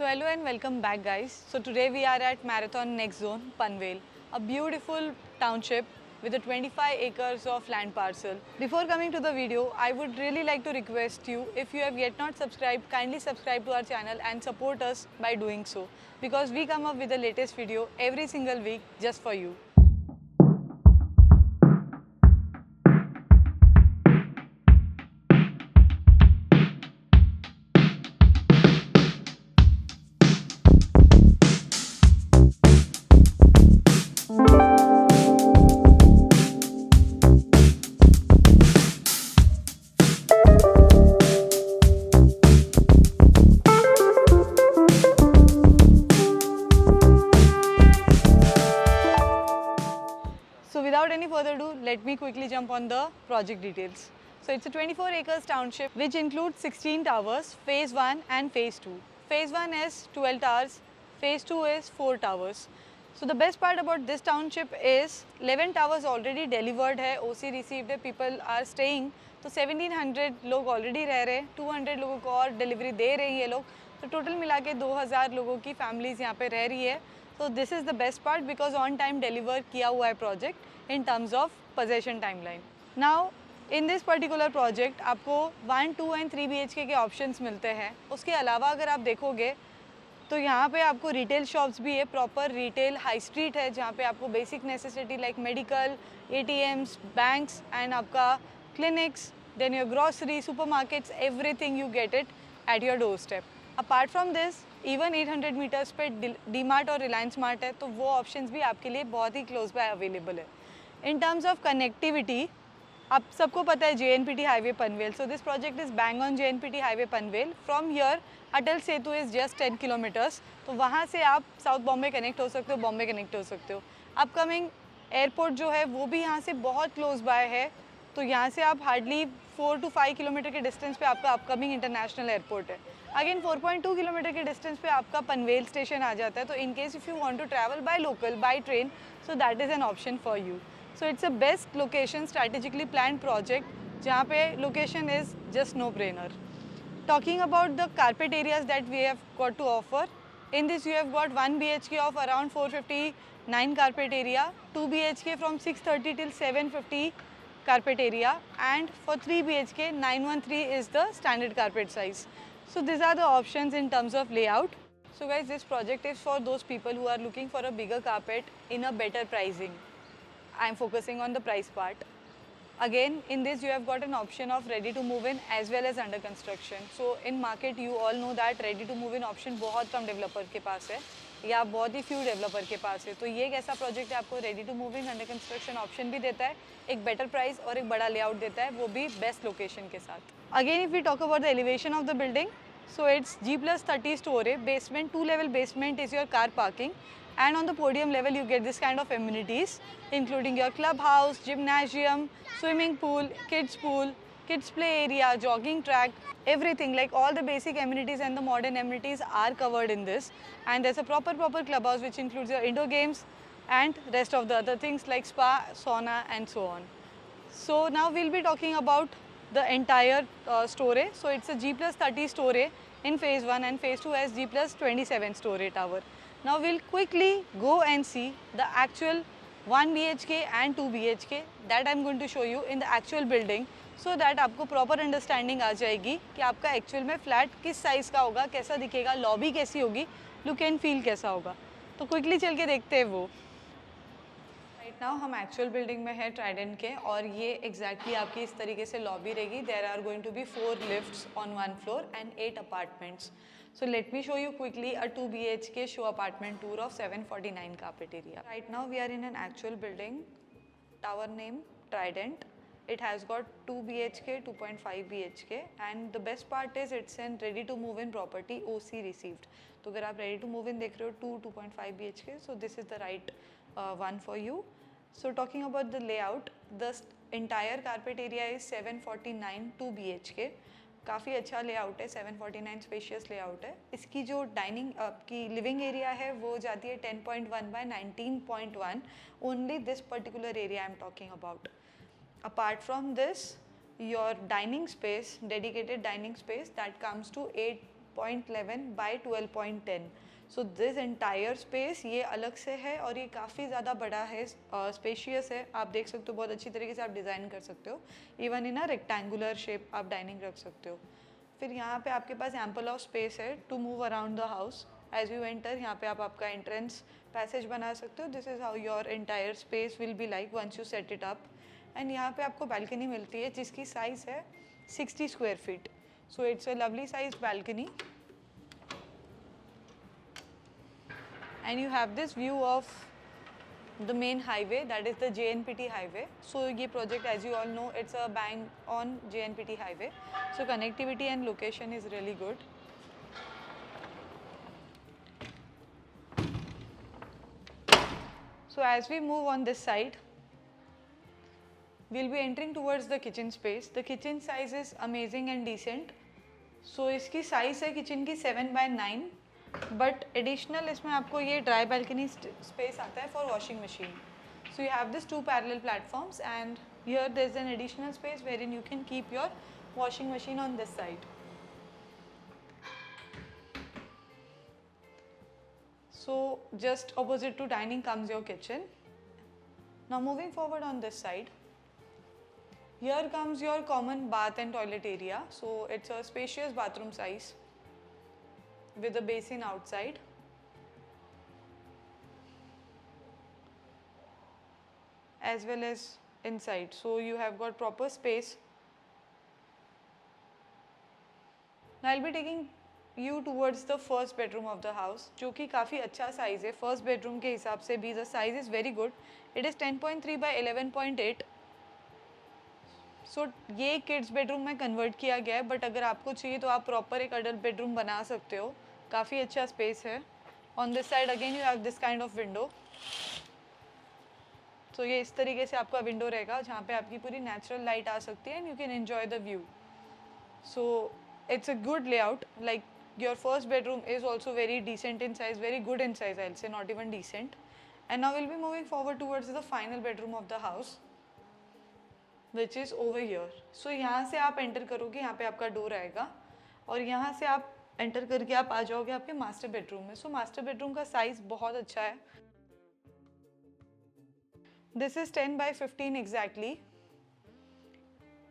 So hello and welcome back guys. So today we are at Marathon Next Zone, Panvel, a beautiful township with a 25 acres of land parcel. Before coming to the video, I would really like to request you, if you have yet not subscribed, kindly subscribe to our channel and support us by doing so, because we come up with the latest video every single week just for you. So without any further ado, let me quickly jump on the project details. So it's a 24 acres township which includes 16 towers, phase 1 and phase 2. Phase 1 is 12 towers, phase 2 is 4 towers. So the best part about this township is 11 towers already delivered hai, OC received hai, people are staying. तो 1700 लोग already रह रहे हैं, 200 लोगों को और delivery दे रहे हैं ये लोग, तो टोटल मिला के 2000 लोगों की फैमिलीज़ यहाँ पे रह रही है. So this is the best part because on time deliver किया हुआ है project in terms of possession timeline. Now in this particular project आपको 1, 2 and 3 BHK के options मिलते हैं. उसके अलावा अगर आप देखोगे तो यहाँ पे आपको रिटेल शॉप्स भी है, प्रॉपर रिटेल हाई स्ट्रीट है जहाँ पे आपको basic necessity like medical, ATMs, banks and आपका clinics, then your grocery, supermarkets, everything you get it at your door step. Apart from this even 800 meters पे डीमार्ट और Reliance mart है, तो वो ऑप्शंस भी आपके लिए बहुत ही क्लोज बाय अवेलेबल है. इन टर्म्स ऑफ कनेक्टिविटी, आप सबको पता है JNPT highway Panvel, so this project is bang on JNPT highway Panvel. From here Atal Setu is just 10 kilometres, तो वहाँ से आप साउथ बॉम्बे कनेक्ट हो सकते हो, बॉम्बे कनेक्ट हो सकते हो. अपकमिंग एयरपोर्ट जो है वो भी यहाँ से बहुत क्लोज बाय है, तो यहाँ से आप हार्डली 4 to 5 किलोमीटर के डिस्टेंस पे आपका अपकमिंग इंटरनेशनल एयरपोर्ट है. अगेन 4.2 किलोमीटर के डिस्टेंस पे आपका पनवेल स्टेशन आ जाता है, तो in case if you want to travel by local by train, so that is an option for you. So it's a best location, strategically plan project जहाँ पे location is just no brainer. Talking about the carpet areas that we have got to offer, in this you have got 1 BHK of around 459 carpet area, 2 BHK from 630 till 750 carpet area, and for 3 BHK 913 is the standard carpet size. So these are the options in terms of layout. So guys, this project is for those people who are looking for a bigger carpet in a better pricing. I am focusing on the price part. Again, in this you have got an option of ready to move in as well as under construction. So in market you all know that ready to move in option बहुत कम developer के पास है या बहुत ही few developer के पास है. तो ये एक ऐसा प्रोजेक्ट है, आपको ready to move in under construction option भी देता है, एक बेटर प्राइस और एक बड़ा लेआउट देता है, वो भी बेस्ट लोकेशन के साथ. Again if we talk about the elevation of the building, so it's G+30 story basement, 2 level basement is your car parking, and on the podium level you get this kind of amenities including your clubhouse, gymnasium, swimming pool, kids play area, jogging track, everything like all the basic amenities and the modern amenities are covered in this. And there's a proper clubhouse which includes your indoor games and rest of the other things like spa, sauna and so on. So now we'll be talking about the entire story. So it's a G+30 story in phase 1 and phase 2 has G+27 story tower. Now we'll quickly go and see the actual 1 BHK and 2 BHK that I'm going to show you in the actual building, so that आपको proper understanding आ जाएगी कि आपका actual में flat किस size का होगा, कैसा दिखेगा, lobby कैसी होगी, look and feel कैसा होगा. तो quickly चल के देखते हैं वो. राइट नाउ हम एक्चुअल बिल्डिंग में है ट्राइडेंट के, और ये एग्जैक्टली आपकी इस तरीके से लॉबी रहेगी. There are going to be 4 lifts on 1 floor and 8 apartments. So let me show you quickly a 2 BHK show apartment tour of 749 carpet area. Right now we are in an actual building, tower name Trident. It has got 2 BHK, 2.5 BHK, and the best part is it's an ready to move in property, OC received. तो अगर आप ready to move in देख रहे हो 2.5 BHK, so this is the right one for you. So talking about the layout, the entire carpet area is 749 2 BHK. काफ़ी अच्छा layout है, 749 spacious layout है. इसकी जो डाइनिंग आपकी लिविंग एरिया है वो जाती है 10.1 by 19.1. Only this particular area I am talking about. Apart from this, your dining space, dedicated dining space, that comes to 12.11 by 12.10. So this entire space ये अलग से है और ये काफ़ी ज़्यादा बड़ा है, स्पेशियस है. आप देख सकते हो बहुत अच्छी तरीके से आप डिज़ाइन कर सकते हो. Even in a rectangular shape आप डाइनिंग रख सकते हो. फिर यहाँ पे आपके पास एम्पल ऑफ स्पेस है to move around the house. As you enter यहाँ पे आप आपका एंट्रेंस पैसेज बना सकते हो. This is how your entire space will be like once you set it up. And यहाँ पे आपको बालकनी मिलती है जिसकी साइज़ है 60 square feet. So it's a lovely size balcony. And you have this view of the main highway, that is the JNPT highway. So ये project, as you all know, it's a bang on JNPT highway. So connectivity and location is really good. So as we move on this side, we'll be entering towards the kitchen space. The kitchen size is amazing and decent. So इसकी size है kitchen की 7/9. But additional इसमें आपको ये dry balcony space आता है for washing machine. So you have this 2 parallel platforms and here there is an additional space where in you can keep your washing machine on this side. So just opposite to dining comes your kitchen. Now moving forward on this side, here comes your common bath and toilet area. So it's a spacious bathroom size with a basin outside. As well as inside. So you have got proper space. Now I'll be taking you towards the first bedroom of the house, जो कि काफ़ी अच्छा size है. First bedroom के हिसाब से भी the size is very good. It is 10.3 by 11.8. सो ये किड्स बेडरूम में कन्वर्ट किया गया है, बट अगर आपको चाहिए तो आप प्रॉपर एक अडल्ट बेडरूम बना सकते हो. काफ़ी अच्छा स्पेस है. On this side again you have this kind of window. So ये इस तरीके से आपका विंडो रहेगा जहाँ पे आपकी पूरी नेचुरल लाइट आ सकती है and you can enjoy the view. So it's a good layout. Like your first bedroom is also very decent in size, very good in size, I will say not even decent. And now will be moving forward towards the final bedroom of the house, which is over here. So यहाँ से आप enter करोगे, यहाँ पे आपका door आएगा और यहाँ से आप एंटर करके आप आ जाओगे आपके मास्टर बेडरूम में. सो मास्टर बेडरूम का साइज़ बहुत अच्छा है. This is 10 by 15 exactly.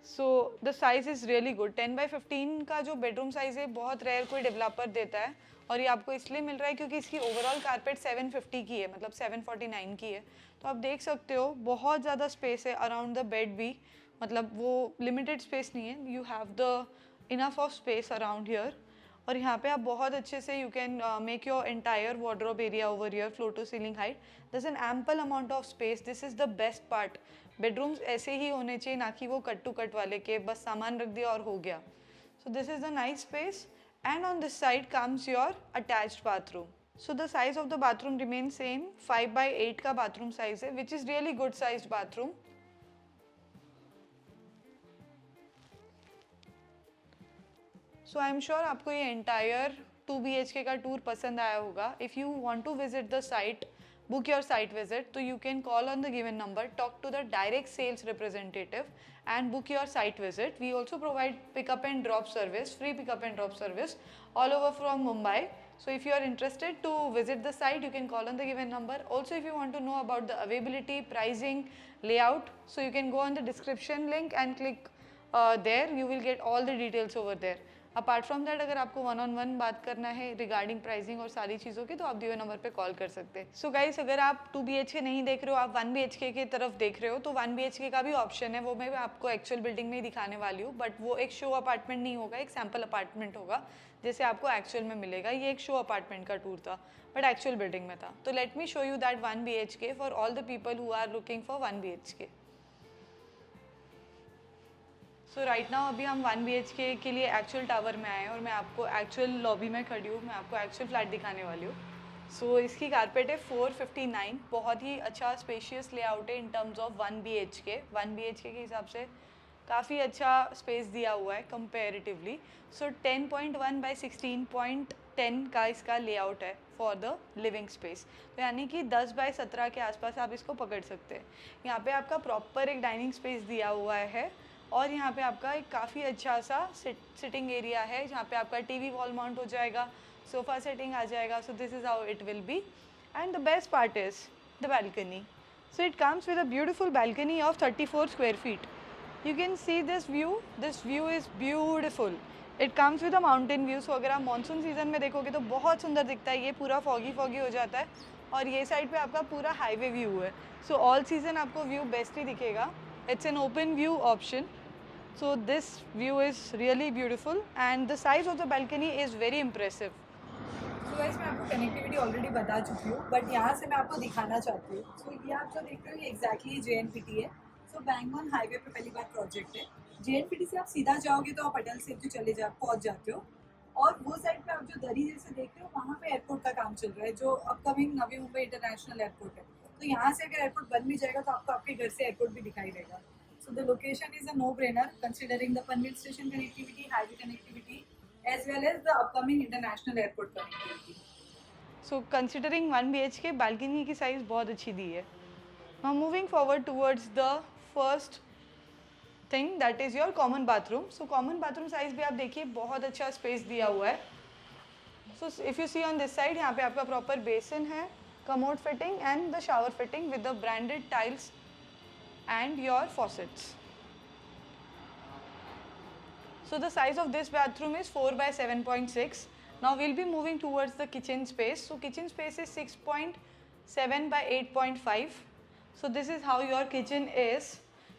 So the size is really good. 10 by 15 का जो बेडरूम साइज़ है बहुत रेयर कोई डेवलपर देता है और ये आपको इसलिए मिल रहा है क्योंकि इसकी ओवरऑल कारपेट 750 की है, मतलब 749 की है. तो आप देख सकते हो बहुत ज़्यादा स्पेस है अराउंड द बेड भी, मतलब वो लिमिटेड स्पेस नहीं है. You have the enough of space around here. और यहाँ पे आप बहुत अच्छे से you can make your entire wardrobe area over here, floor to ceiling height. This an ample amount of space. This is the best part. Bedrooms ऐसे ही होने चाहिए, ना कि वो कट टू कट वाले के बस सामान रख दिया और हो गया. So this is the nice space. And on this side comes your attached bathroom. So the size of the bathroom remains same, 5 by 8 का bathroom size है, which is really good sized bathroom. So I am sure आपको ये entire 2 BHK का tour पसंद आया होगा. If you want to visit the site, book your site visit, so you can call on the given number, talk to the direct sales representative and book your site visit. We also provide pickup and drop service, free pickup and drop service all over from Mumbai. So if you are interested to visit the site, you can call on the given number. Also, if you want to know about the availability, pricing, layout, so you can go on the description link and click there. You will get all the details over there. Apart from that अगर आपको 1-on-1 बात करना है regarding pricing और सारी चीज़ों की, तो आप दिए नंबर पे कॉल कर सकते हैं. सो गाइस, अगर आप 2 BHK नहीं देख रहे हो, आप 1 BHK की तरफ देख रहे हो, तो 1 BHK का भी ऑप्शन है. वो मैं आपको एक्चुअल बिल्डिंग में ही दिखाने वाली हूँ, बट वो एक शो अपार्टमेंट नहीं होगा, एक सैम्पल अपार्टमेंट होगा जैसे आपको एक्चुअल में मिलेगा. ये एक शो अपार्टमेंट का टूर था बट एक्चुअल बिल्डिंग में था. तो let me show you that 1 BHK for all the people who are looking for 1 BHK. So right now अभी हम 1 BHK के लिए एक्चुअल टावर में आए हैं और मैं आपको एक्चुअल लॉबी में खड़ी हूँ, मैं आपको एक्चुअल फ्लैट दिखाने वाली हूँ. सो इसकी कारपेट है 459. बहुत ही अच्छा स्पेशियस लेआउट है in terms of 1 BHK. 1 BHK के हिसाब से काफ़ी अच्छा स्पेस दिया हुआ है कंपेरेटिवली. सो 10.1 by 16.10 का इसका लेआउट है फॉर द लिविंग स्पेस. तो यानी कि 10 by 17 के आसपास आप इसको पकड़ सकते हैं. यहाँ पे आपका प्रॉपर एक डाइनिंग स्पेस दिया हुआ है और यहाँ पे आपका एक काफ़ी अच्छा सा सिटिंग एरिया है जहाँ पे आपका टीवी वॉल माउंट हो जाएगा, सोफ़ा सेटिंग आ जाएगा. So this is how it will be. And the best part is the balcony. So it comes with a beautiful balcony of 34 square feet. You can see this view. This view is beautiful. It comes with a mountain view. So अगर आप monsoon season में देखोगे तो बहुत सुंदर दिखता है. ये पूरा फॉगी हो जाता है और ये साइड पे आपका पूरा हाईवे व्यू है. सो ऑल सीजन आपको व्यू बेस्ट ही दिखेगा. It's an open view option. So this view is really beautiful and the size of the balcony is very impressive. तो गाइस मैं आपको कनेक्टिविटी ऑलरेडी बता चुकी हूँ, बट यहाँ से मैं आपको दिखाना चाहती हूँ. सो ये आप जो देख रहे हो ये एग्जैक्टली JNPT है. सो बैंगन हाईवे पे पहली बार प्रोजेक्ट है. JNPT से आप सीधा जाओगे तो आप अटल सेतु पहुँच जाते हो. और वो साइड पे आप जो दरी जैसे देख रहे हो वहाँ पे एयरपोर्ट का काम चल रहा है, जो upcoming Navi Mumbai international airport है. तो यहाँ से अगर एयरपोर्ट बन भी जाएगा तो आपको आपके घर से एयरपोर्ट भी दिखाई देगा. So the location is a no brainer considering the Panvel station connectivity, highway connectivity, as well as the upcoming international airport connectivity. So considering 1 BHK balcony की size बहुत अच्छी दी है. Now moving forward towards the first thing that is your common bathroom. So common bathroom size भी आप देखिए बहुत अच्छा space दिया हुआ है. So if you see on this side यहाँ पे आपका proper basin है, commode fitting and the shower fitting with the branded tiles and your faucets. So the size of this bathroom is 4 by 7.6. Now we'll be moving towards the kitchen space. So kitchen space is 6.7 by 8.5. So this is how your kitchen is.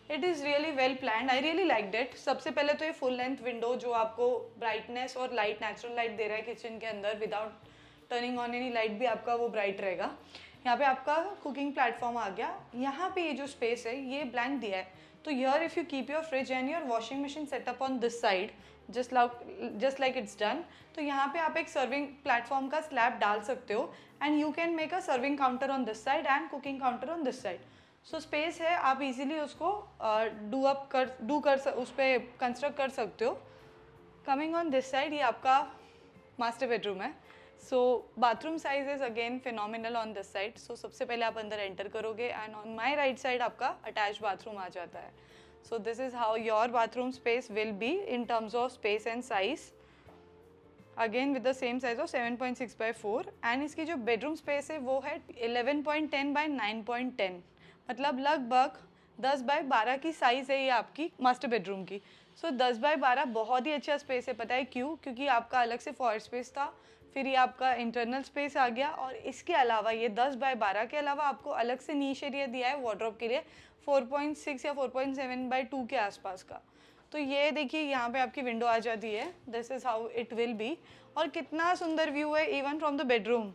It is really well planned. I really liked it. सबसे पहले तो ये full length window जो आपको brightness और light, natural light दे रहा है kitchen के अंदर without turning on any light भी आपका वो bright रहेगा. यहाँ पे आपका cooking platform आ गया. यहाँ पे ये जो space है ये blank दिया है. तो here if you keep your fridge and your washing machine set up on this side, just like it's done, तो यहाँ पे आप एक serving platform का slab डाल सकते हो and you can make a serving counter on this side and cooking counter on this side. So space है, आप easily उसको उस पर construct कर सकते हो. Coming on this side ये आपका master bedroom है. So bathroom size is again phenomenal on this side. So सबसे पहले आप अंदर enter करोगे and on my right side आपका attached bathroom आ जाता है. So this is how your bathroom space will be in terms of space and size. Again with the same size of 7.6 by 4 and इसकी जो bedroom space है वो है 11.10 by 9.10. मतलब लगभग 10 by 12 की साइज़ है ये आपकी मास्टर बेडरूम की. सो 10 by 12 बहुत ही अच्छा स्पेस है. पता है क्यों? क्योंकि आपका अलग से फॉर स्पेस था, फिर ये आपका इंटरनल स्पेस आ गया और इसके अलावा ये 10 by 12 के अलावा आपको अलग से नीश एरिया दिया है वार्डरोब के लिए 4.6 या 4.7 by 2 के आसपास का. तो ये देखिए यहाँ पे आपकी विंडो आ जाती है. This is how it will be. और कितना सुंदर व्यू है इवन फ्रॉम द बेडरूम.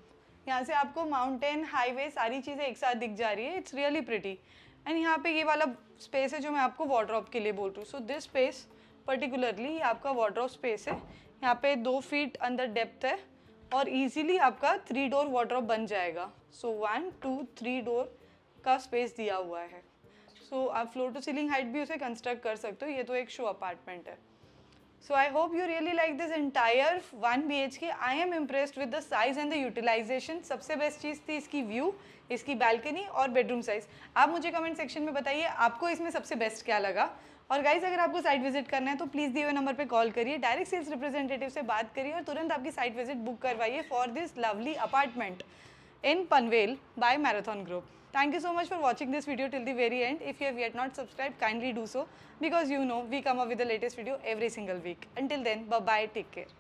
यहाँ से आपको माउंटेन, हाईवे सारी चीज़ें एक साथ दिख जा रही है. It's really pretty. एंड यहाँ पे ये वाला स्पेस है जो मैं आपको वार्डरोब के लिए बोल रही हूँ. सो दिस स्पेस पर्टिकुलरली ये आपका वार्डरोब स्पेस है. यहाँ पे 2 फीट अंदर डेप्थ है और इजीली आपका 3 डोर वार्डरोब बन जाएगा. सो 1, 2, 3 डोर का स्पेस दिया हुआ है. सो आप फ्लोर टू सीलिंग हाइट भी उसे कंस्ट्रक्ट कर सकते हो. ये तो एक शो अपार्टमेंट है. So I hope you really like this entire 1 BHK. I am impressed with the size and the utilization. सबसे बेस्ट चीज़ थी इसकी व्यू, इसकी balcony और बेडरूम साइज़. आप मुझे कमेंट सेक्शन में बताइए आपको इसमें सबसे बेस्ट क्या लगा. और गाइज अगर आपको साइट विजिट करना है तो प्लीज़ दिए हुए नंबर पे कॉल करिए, डायरेक्ट सेल्स रिप्रेजेंटेटिव से बात करिए और तुरंत आपकी साइट विजिट बुक करवाइए for this lovely apartment in Panvel by Marathon Group. Thank you so much for watching this video till the very end. If you have yet not subscribed, kindly do so because you know we come up with the latest video every single week. Until then, bye bye, take care.